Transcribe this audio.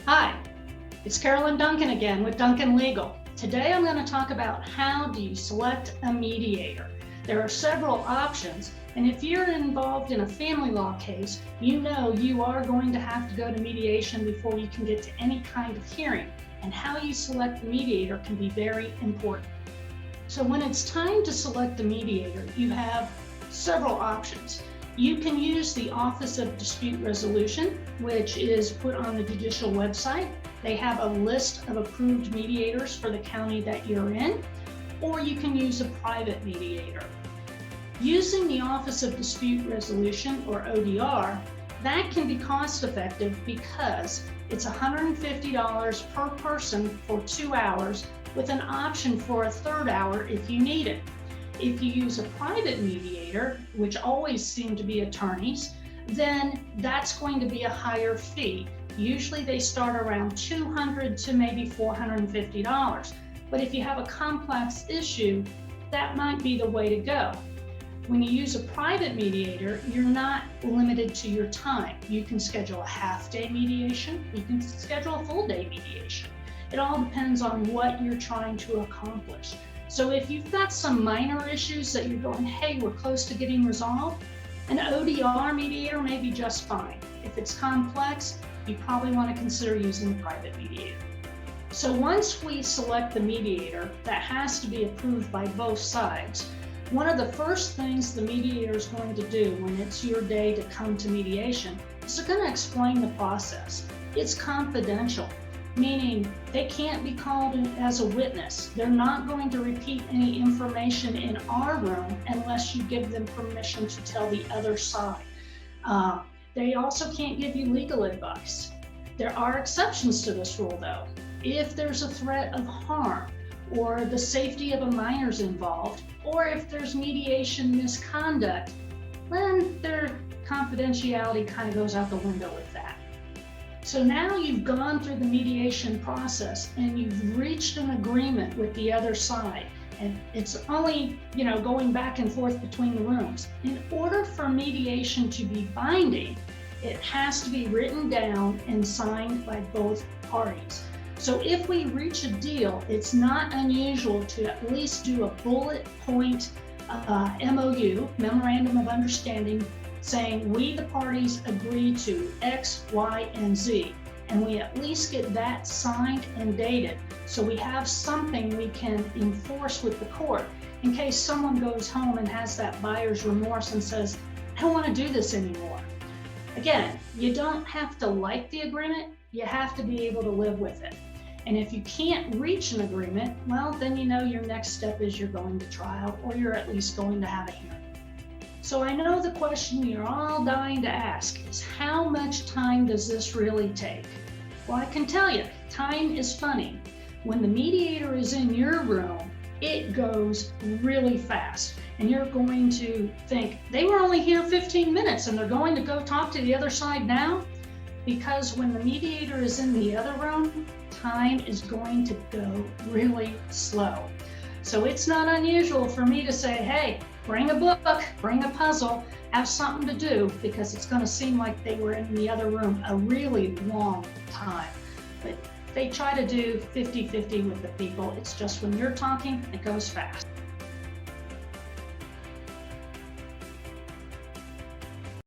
Hi, it's Carolyn Duncan again with Duncan Legal. Today I'm going to talk about how do you select a mediator. There are several options, and if you're involved in a family law case, you know you are going to have to go to mediation before you can get to any kind of hearing, and how you select the mediator can be very important. So when it's time to select the mediator, you have several options. You can use the Office of Dispute Resolution, which is put on the judicial website. They have a list of approved mediators for the county that you're in, or you can use a private mediator. Using the Office of Dispute Resolution, or ODR, that can be cost effective because it's $150 per person for 2 hours with an option for a third hour if you need it. If you use a private mediator, which always seem to be attorneys, then that's going to be a higher fee. Usually they start around $200 to maybe $450. But if you have a complex issue, that might be the way to go. When you use a private mediator, you're not limited to your time. You can schedule a half-day mediation, you can schedule a full-day mediation. It all depends on what you're trying to accomplish. So if you've got some minor issues that you're going, hey, we're close to getting resolved, an ODR mediator may be just fine. If it's complex, you probably want to consider using a private mediator. So once we select the mediator, that has to be approved by both sides. One of the first things the mediator is going to do when it's your day to come to mediation is they're going to explain the process. It's confidential, meaning they can't be called as a witness. They're not going to repeat any information in our room unless you give them permission to tell the other side. They also can't give you legal advice. There are exceptions to this rule though. If there's a threat of harm, or the safety of a minor's involved, or if there's mediation misconduct, then their confidentiality kind of goes out the window with that. So now you've gone through the mediation process and you've reached an agreement with the other side, and it's only, going back and forth between the rooms. In order for mediation to be binding, it has to be written down and signed by both parties. So if we reach a deal, it's not unusual to at least do a bullet point MOU, Memorandum of Understanding, saying we, the parties, agree to X, Y, and Z. And we at least get that signed and dated. So we have something we can enforce with the court in case someone goes home and has that buyer's remorse and says, I don't want to do this anymore. Again, you don't have to like the agreement, you have to be able to live with it. And if you can't reach an agreement, well, then your next step is you're going to trial, or you're at least going to have a hearing. So I know the question you're all dying to ask is, how much time does this really take? Well, I can tell you, time is funny. When the mediator is in your room, it goes really fast. And you're going to think, they were only here 15 minutes and they're going to go talk to the other side now? Because when the mediator is in the other room, time is going to go really slow. So it's not unusual for me to say, hey, bring a book, bring a puzzle, have something to do, because it's going to seem like they were in the other room a really long time. But they try to do 50-50 with the people. It's just when you're talking, it goes fast.